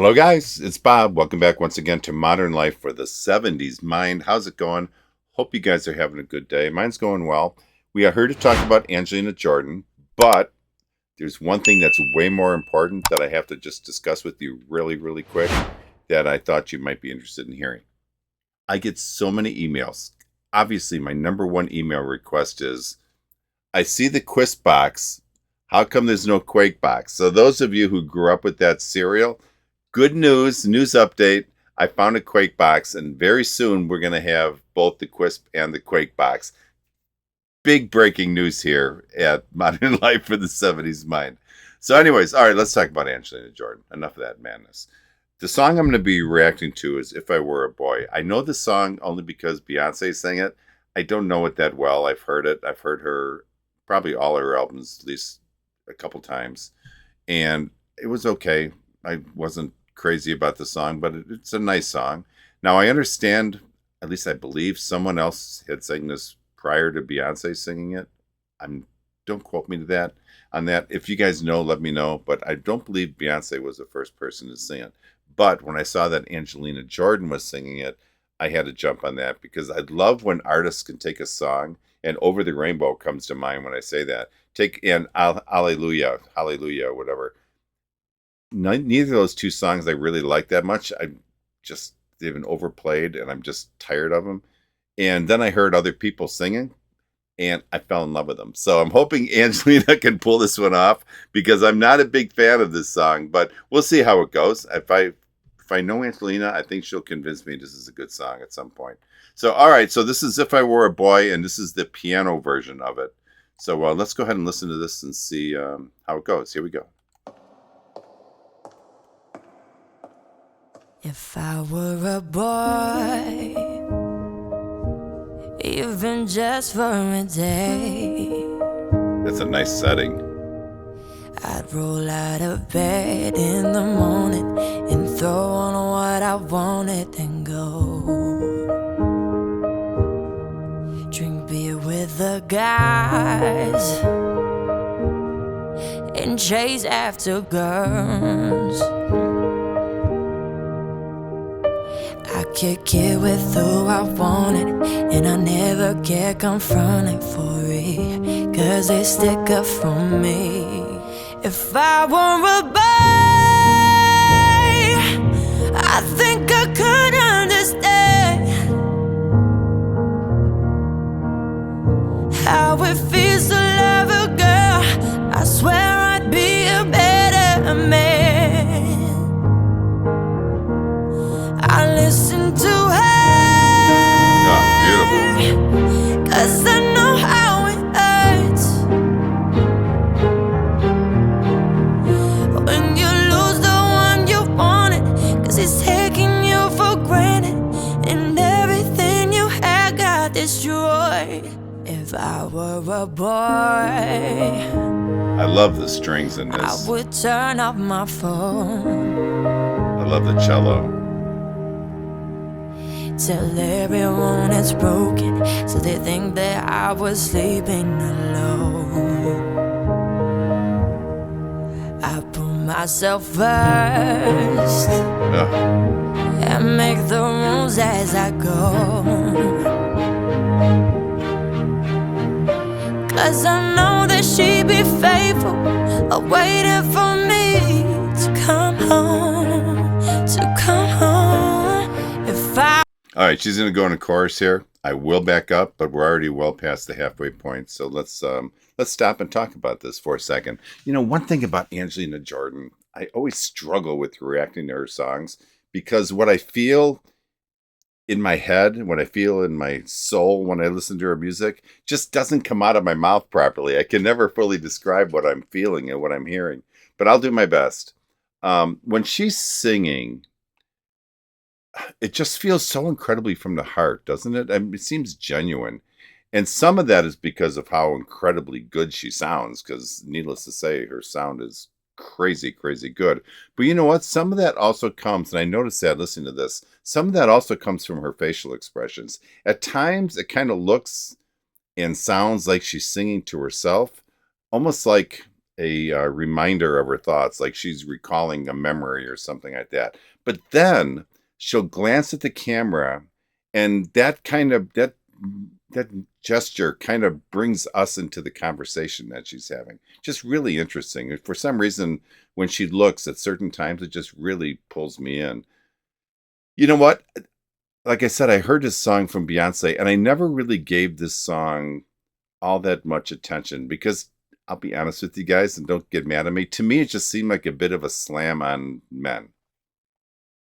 Hello, guys. It's Bob. Welcome back once again to Modern Life for the 70s Mind. How's it going? Hope you guys are having a good day. Mine's going well. We are here to talk about Angelina Jordan, but there's one thing that's way more important that I have to just discuss with you really, really quick that I thought you might be interested in hearing. I get so many emails. Obviously, my number one email request is I see the Quist box. How come there's no Quake box? So, those of you who grew up with that cereal, good news update. I found a Quake box, and very soon we're going to have both the Quisp and the Quake box. Big breaking news here at Modern Life for the 70s Mind. So, anyways, all right, let's talk about Angelina Jordan. Enough of that madness. The song I'm going to be reacting to is If I Were a Boy. I know the song only because Beyonce sang it. I don't know it that well. I've heard it. I've heard her, probably all her albums, at least a couple times. And it was okay. I wasn't crazy about the song, but it's a nice song. Now, I understand, at least I believe, someone else had sang this prior to Beyonce singing it. Don't quote me to that on that. If you guys know, let me know. But I don't believe Beyonce was the first person to sing it. But when I saw that Angelina Jordan was singing it, I had to jump on that because I love when artists can take a song, and Over the Rainbow comes to mind when I say that. Take and Hallelujah, Hallelujah, whatever. Neither of those two songs I really like that much. They've been overplayed, and I'm just tired of them. And then I heard other people singing, and I fell in love with them. So I'm hoping Angelina can pull this one off because I'm not a big fan of this song, but we'll see how it goes. If I know Angelina, I think she'll convince me this is a good song at some point. So, all right. So this is If I Were a Boy, and this is the piano version of it. So let's go ahead and listen to this and see how it goes. Here we go. If I were a boy, even just for a day, That's a nice setting. I'd roll out of bed in the morning and throw on what I wanted and go drink beer with the guys and chase after girls. I kick it with who I wanted, and I never get confronted for it, 'cause they stick up for me. If I were a boy, I think I could understand how it feels to love a girl. I swear I'd be a better man. I listen to her, Beautiful. 'cause I know how it hurts when you lose the one you wanted, 'cause he's taking you for granted, and everything you had got destroyed. If I were a boy, I love the strings in I this. would turn off my phone, I love the cello. tell everyone it's broken, so they think that I was sleeping alone. I put myself first and make the rules as I go, 'cause I know that she'd be faithful, waiting for me to come home, If I All right, she's going to go in a chorus here. I will back up, but we're already well past the halfway point. So let's stop and talk about this for a second. You know, one thing about Angelina Jordan, I always struggle with reacting to her songs because what I feel in my head, what I feel in my soul when I listen to her music just doesn't come out of my mouth properly. I can never fully describe what I'm feeling and what I'm hearing, but I'll do my best. When she's singing, it just feels so incredibly from the heart, doesn't it? I mean, it seems genuine. And some of that is because of how incredibly good she sounds, because needless to say, her sound is crazy, crazy good. But you know what? Some of that also comes, and I noticed that listening to this, some of that also comes from her facial expressions. At times, it kind of looks and sounds like she's singing to herself, almost like a reminder of her thoughts, like she's recalling a memory or something like that. But then she'll glance at the camera, and that gesture kind of brings us into the conversation that she's having. Just really interesting. For some reason, when she looks at certain times, it just really pulls me in. You know what? Like I said, I heard this song from Beyonce, and I never really gave this song all that much attention because I'll be honest with you guys, and don't get mad at me. To me, it just seemed like a bit of a slam on men.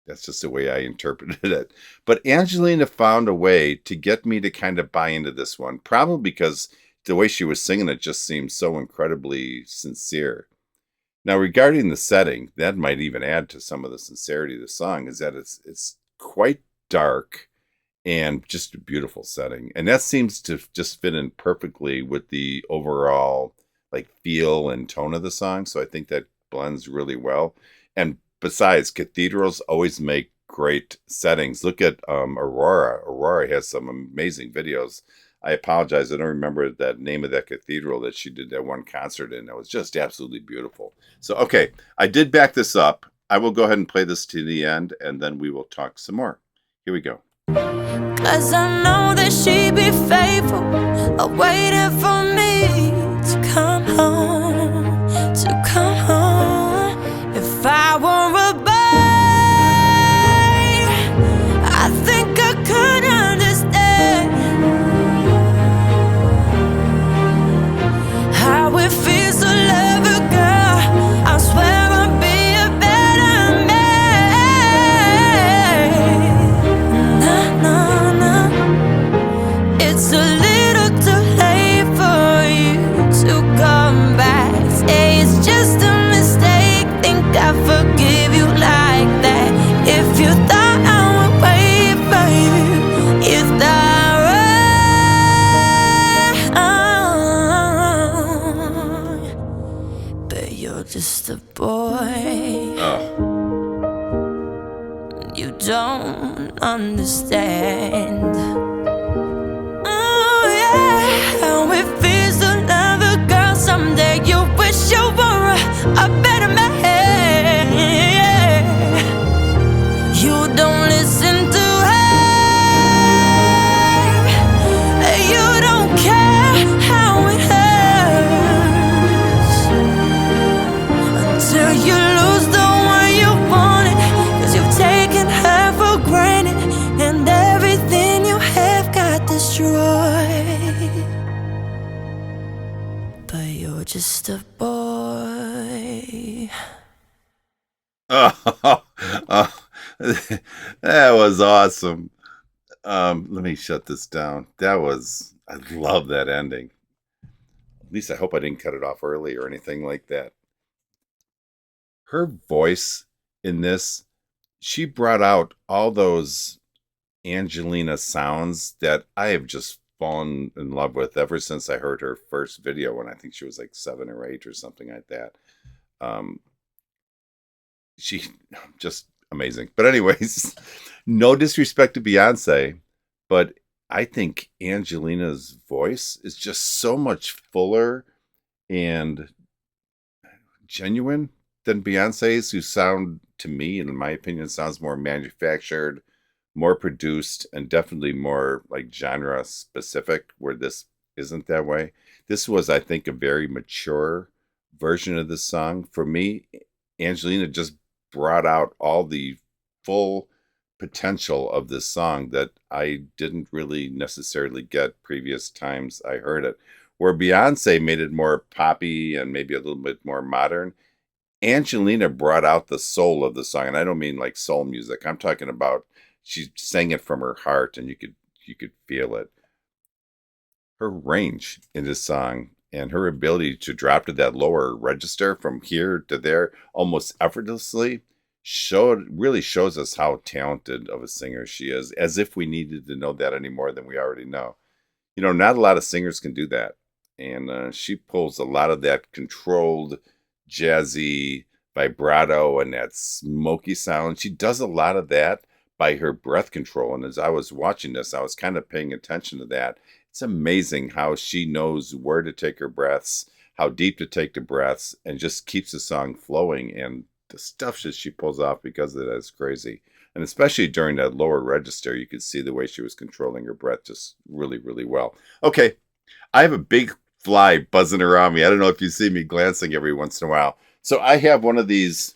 That's just the way I interpreted it. But Angelina found a way to get me to kind of buy into this one, probably because the way she was singing it just seemed so incredibly sincere. Now, regarding the setting, that might even add to some of the sincerity of the song, is that it's quite dark and just a beautiful setting. And that seems to just fit in perfectly with the overall like feel and tone of the song. So I think that blends really well. And besides, cathedrals always make great settings. Look at Aurora. Aurora has some amazing videos. I apologize. I don't remember that name of that cathedral that she did that one concert in. That was just absolutely beautiful. So, okay, I did back this up. I will go ahead and play this to the end, and then we will talk some more. Here we go. 'Cause I know that she'd be faithful, waiting for me to come home, to come home. If I were a boy, I think I could understand how it feels to love a girl. I swear I'll be a better man. No, no, no. It's a little too late for you to come back. Say it's just a mistake. Think I forgive you like that. If you thought I would wait for you, you thought wrong. But you're just a boy. Oh, You don't understand. Oh yeah, how it feels to love a girl. Someday you wish you were a better man. You don't listen to her. You don't care how it hurts until you lose the one you wanted. 'Cause you've taken her for granted, and everything you have got destroyed. But you're just a boy. oh, oh, that was awesome. Let me shut this down. I love that ending. At least I hope I didn't cut it off early or anything like that. Her voice in this, she brought out all those Angelina sounds that I have just fallen in love with ever since I heard her first video when I think she was like 7 or 8 or something like that. Um, she just amazing. But anyways, no disrespect to Beyonce, but I think Angelina's voice is just so much fuller and genuine than Beyonce's, who sound to me, in my opinion, sounds more manufactured, more produced, and definitely more like genre specific, where this isn't that way. This was, I think, a very mature version of the song. For me, Angelina just brought out all the full potential of this song that I didn't really necessarily get previous times I heard it. Where Beyonce made it more poppy and maybe a little bit more modern, Angelina brought out the soul of the song, and I don't mean like soul music. I'm talking about she sang it from her heart, and you could feel it. Her range in this song and her ability to drop to that lower register from here to there almost effortlessly really shows us how talented of a singer she is, as if we needed to know that any more than we already know. You know, not a lot of singers can do that, and she pulls a lot of that controlled, jazzy vibrato and that smoky sound. She does a lot of that by her breath control. And as I was watching this, I was kind of paying attention to that. It's amazing how she knows where to take her breaths, how deep to take the breaths, and just keeps the song flowing. And the stuff that she pulls off because of that is crazy. And especially during that lower register, you could see the way she was controlling her breath just really, really well. Okay, I have a big fly buzzing around me. I don't know if you see me glancing every once in a while. So I have one of these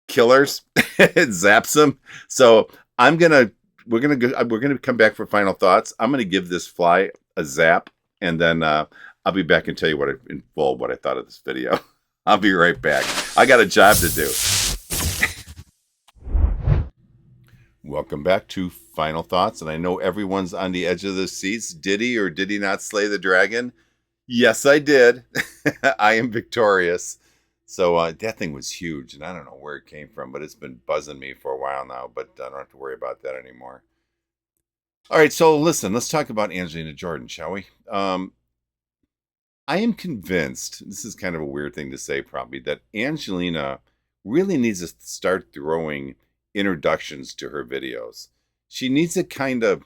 killers. It zaps them. So I'm gonna we're gonna come back for final thoughts. I'm gonna give this fly a zap, and then I'll be back and tell you in full what I thought of this video. I'll be right back. I got a job to do. Welcome back to Final Thoughts, and I know everyone's on the edge of their seats. Did he or did he not slay the dragon? Yes, I did. I am victorious. So that thing was huge, and I don't know where it came from, but it's been buzzing me for a while now, but I don't have to worry about that anymore. All right, so listen, let's talk about Angelina Jordan, shall we? I am convinced, this is kind of a weird thing to say probably, that Angelina really needs to start throwing introductions to her videos. She needs to kind of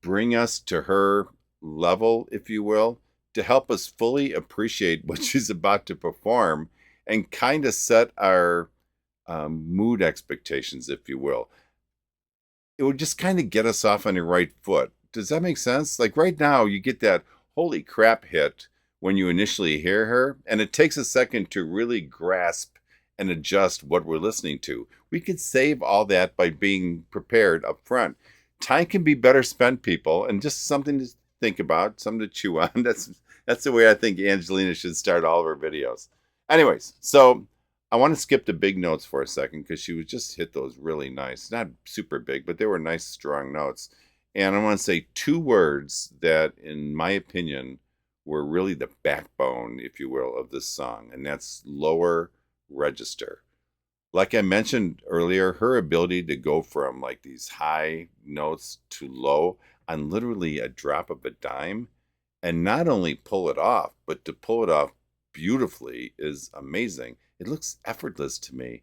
bring us to her level, if you will, to help us fully appreciate what she's about to perform and kind of set our mood expectations, if you will. It would just kind of get us off on the right foot. Does that make sense? Like right now, you get that holy crap hit when you initially hear her, and it takes a second to really grasp and adjust what we're listening to. We could save all that by being prepared up front. Time can be better spent, people, and just something to think about, something to chew on. That's the way I think Angelina should start all of her videos. Anyways, so I want to skip the big notes for a second because she would just hit those really nice, not super big, but they were nice, strong notes. And I want to say two words that, in my opinion, were really the backbone, if you will, of this song, and that's lower register. Like I mentioned earlier, her ability to go from like these high notes to low on literally a drop of a dime, and not only pull it off, but to pull it off beautifully is amazing. It looks effortless to me.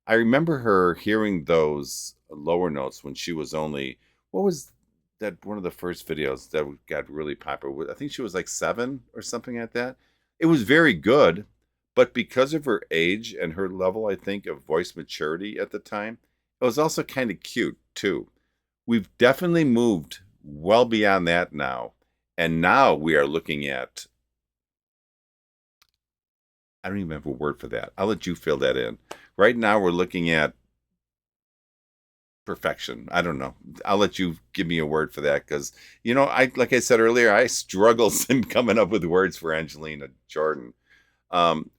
I remember her hearing those lower notes when she was only, what was that one of the first videos that got really popular? I think she was like 7 or something like that. It was very good, but because of her age and her level, I think, of voice maturity at the time, it was also kind of cute too. We've definitely moved well beyond that now. And now we are looking at, I don't even have a word for that. I'll let you fill that in. Right now we're looking at perfection. I don't know. I'll let you give me a word for that because, I like I said earlier, I struggle in coming up with words for Angelina Jordan.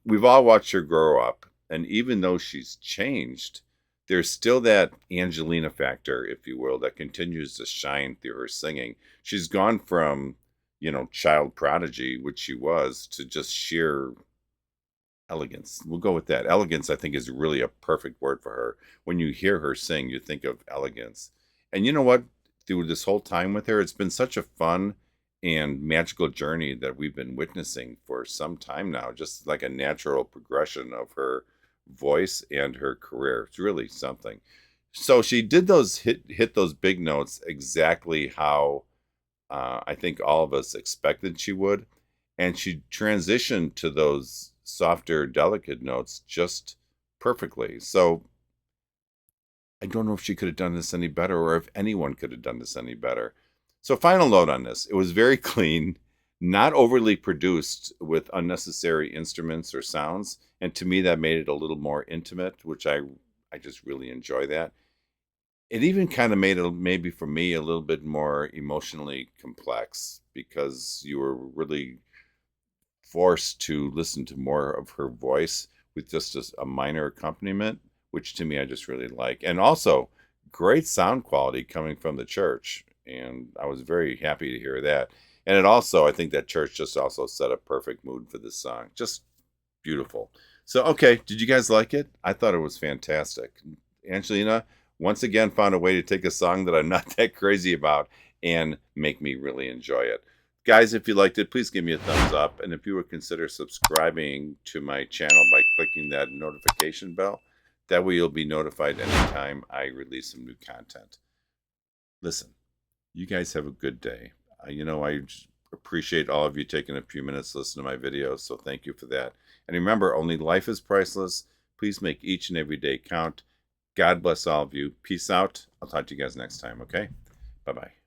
We've all watched her grow up, and even though she's changed, there's still that Angelina factor, if you will, that continues to shine through her singing. She's gone from, child prodigy, which she was, to just sheer elegance. We'll go with that. Elegance, I think, is really a perfect word for her. When you hear her sing, you think of elegance. And you know what? Through this whole time with her, it's been such a fun and magical journey that we've been witnessing for some time now, just like a natural progression of her voice and her career. It's really something. So she did those hit those big notes exactly how I think all of us expected she would, and she transitioned to those softer, delicate notes just perfectly. So I don't know if she could have done this any better or if anyone could have done this any better. So, final note on this, it was very clean, not overly produced with unnecessary instruments or sounds. And to me, that made it a little more intimate, which I just really enjoy that. It even kind of made it, maybe for me, a little bit more emotionally complex because you were really forced to listen to more of her voice with just a minor accompaniment, which to me I just really like. And also, great sound quality coming from the church. And I was very happy to hear that. And it also, I think that church just also set a perfect mood for this song. Just beautiful. So, okay, did you guys like it? I thought it was fantastic. Angelina once again found a way to take a song that I'm not that crazy about and make me really enjoy it. Guys, if you liked it, please give me a thumbs up. And if you would consider subscribing to my channel by clicking that notification bell, that way you'll be notified anytime I release some new content. Listen, you guys have a good day. I appreciate all of you taking a few minutes to listen to my videos, so thank you for that. And remember, only life is priceless. Please make each and every day count. God bless all of you. Peace out. I'll talk to you guys next time, okay? Bye-bye.